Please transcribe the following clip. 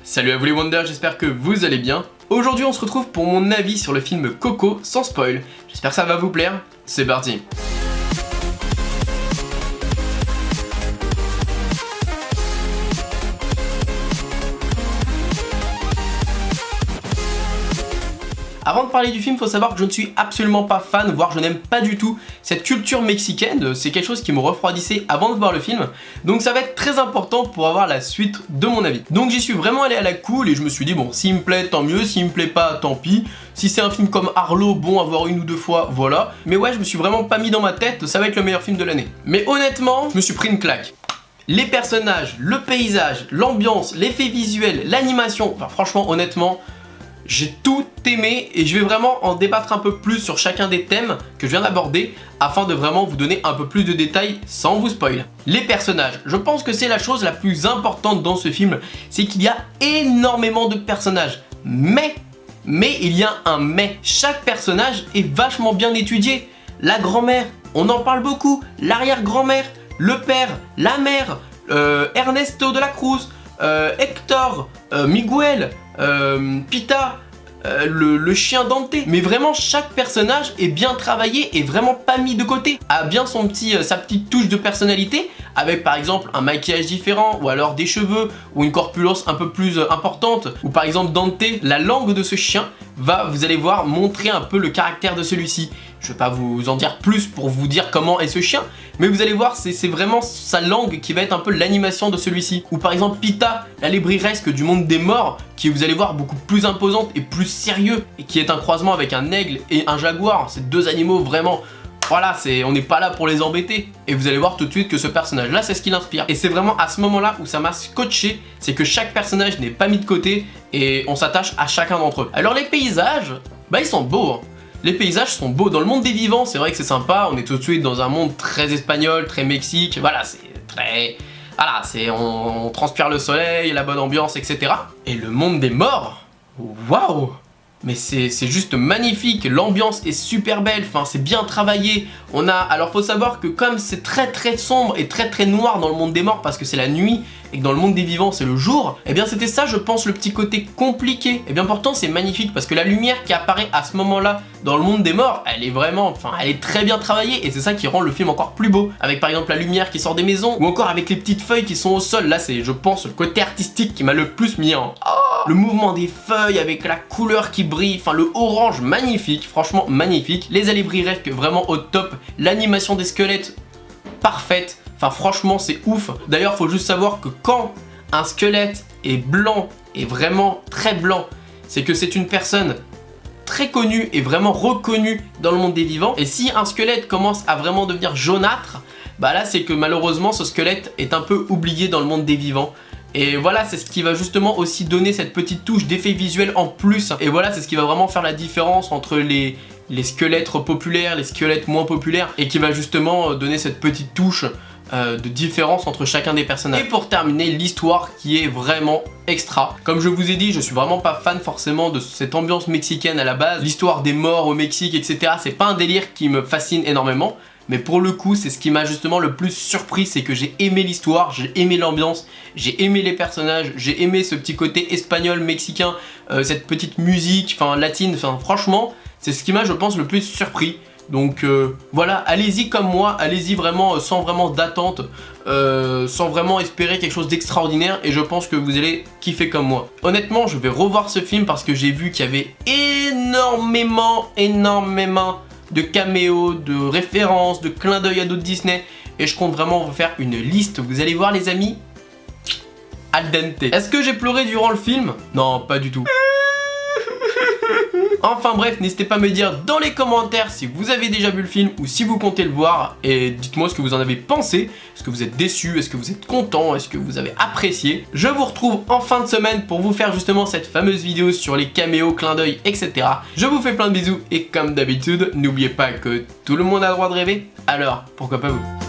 Salut à vous les Wonders, j'espère que vous allez bien. Aujourd'hui on se retrouve pour mon avis sur le film Coco sans spoil. J'espère que ça va vous plaire, c'est parti. Avant de parler du film, faut savoir que je ne suis absolument pas fan, voire je n'aime pas du tout cette culture mexicaine. C'est quelque chose qui me refroidissait avant de voir le film. Donc ça va être très important pour avoir la suite de mon avis. Donc j'y suis vraiment allé à la cool et je me suis dit bon, s'il me plaît tant mieux, s'il me plaît pas tant pis. Si c'est un film comme Arlo, bon à voir une ou deux fois, voilà. Mais ouais, je me suis vraiment pas mis dans ma tête, ça va être le meilleur film de l'année. Mais honnêtement, je me suis pris une claque. Les personnages, le paysage, l'ambiance, l'effet visuel, l'animation, enfin franchement honnêtement, j'ai tout aimé et je vais vraiment en débattre un peu plus sur chacun des thèmes que je viens d'aborder afin de vraiment vous donner un peu plus de détails sans vous spoil. Les personnages, je pense que c'est la chose la plus importante dans ce film, c'est qu'il y a énormément de personnages, mais il y a un mais. Chaque personnage est vachement bien étudié. La grand-mère, on en parle beaucoup, l'arrière-grand-mère, le père, la mère, Ernesto de la Cruz, Hector, Miguel, Pita, le chien Dante. Mais vraiment chaque personnage est bien travaillé et vraiment pas mis de côté. A bien sa petite touche de personnalité avec par exemple un maquillage différent ou alors des cheveux ou une corpulence un peu plus importante. Ou par exemple Dante, la langue de ce chien va, vous allez voir, montrer un peu le caractère de celui-ci. Je vais pas vous en dire plus pour vous dire comment est ce chien, mais vous allez voir, c'est vraiment sa langue qui va être un peu l'animation de celui-ci. Ou par exemple Pita, la lébriresque du monde des morts, qui vous allez voir beaucoup plus imposante et plus sérieux, et qui est un croisement avec un aigle et un jaguar. Ces deux animaux vraiment, voilà, on n'est pas là pour les embêter. Et vous allez voir tout de suite que ce personnage-là, c'est ce qui l'inspire. Et c'est vraiment à ce moment-là où ça m'a scotché, c'est que chaque personnage n'est pas mis de côté et on s'attache à chacun d'entre eux. Alors les paysages, bah ils sont beaux, hein. Les paysages sont beaux. Dans le monde des vivants, c'est vrai que c'est sympa. On est tout de suite dans un monde très espagnol, très Mexique. Voilà, c'est très... Voilà, on transpire le soleil, la bonne ambiance, etc. Et le monde des morts, waouh! Mais c'est juste magnifique, l'ambiance est super belle, enfin c'est bien travaillé. Alors faut savoir que comme c'est très sombre et très noir dans le monde des morts parce que c'est la nuit et que dans le monde des vivants c'est le jour, et bien c'était ça je pense le petit côté compliqué. Et bien pourtant c'est magnifique parce que la lumière qui apparaît à ce moment-là dans le monde des morts, elle est vraiment, elle est très bien travaillée et c'est ça qui rend le film encore plus beau. Avec par exemple la lumière qui sort des maisons ou encore avec les petites feuilles qui sont au sol. Là c'est je pense le côté artistique qui m'a le plus mis en... Le mouvement des feuilles avec la couleur qui brille, enfin le orange magnifique, franchement magnifique. Les alébriresques vraiment au top, l'animation des squelettes parfaite, enfin franchement c'est ouf. D'ailleurs faut juste savoir que quand un squelette est blanc et vraiment très blanc, c'est que c'est une personne très connue et vraiment reconnue dans le monde des vivants. Et si un squelette commence à vraiment devenir jaunâtre, bah là c'est que malheureusement ce squelette est un peu oublié dans le monde des vivants. Et voilà, c'est ce qui va justement aussi donner cette petite touche d'effet visuel en plus. Et voilà, c'est ce qui va vraiment faire la différence entre les squelettes populaires, les squelettes moins populaires, et qui va justement donner cette petite touche de différence entre chacun des personnages. Et pour terminer, l'histoire qui est vraiment extra. Comme je vous ai dit, je suis vraiment pas fan forcément de cette ambiance mexicaine à la base. L'histoire des morts au Mexique, etc. C'est pas un délire qui me fascine énormément. Mais pour le coup, c'est ce qui m'a justement le plus surpris, c'est que j'ai aimé l'histoire, j'ai aimé l'ambiance, j'ai aimé les personnages, j'ai aimé ce petit côté espagnol, mexicain, cette petite musique, latine, franchement, c'est ce qui m'a, je pense, le plus surpris. Donc voilà, allez-y comme moi, allez-y vraiment sans vraiment d'attente, sans vraiment espérer quelque chose d'extraordinaire et je pense que vous allez kiffer comme moi. Honnêtement, je vais revoir ce film parce que j'ai vu qu'il y avait énormément de caméos, de références, de clins d'œil à d'autres Disney et je compte vraiment vous faire une liste, vous allez voir les amis, al dente. Est-ce que j'ai pleuré durant le film? Non, pas du tout. Enfin bref, n'hésitez pas à me dire dans les commentaires si vous avez déjà vu le film ou si vous comptez le voir et dites-moi ce que vous en avez pensé. Est-ce que vous êtes déçu? Est-ce que vous êtes content? Est-ce que vous avez apprécié? Je vous retrouve en fin de semaine pour vous faire justement cette fameuse vidéo sur les caméos, clins d'œil, etc. Je vous fais plein de bisous et comme d'habitude, n'oubliez pas que tout le monde a le droit de rêver, alors pourquoi pas vous?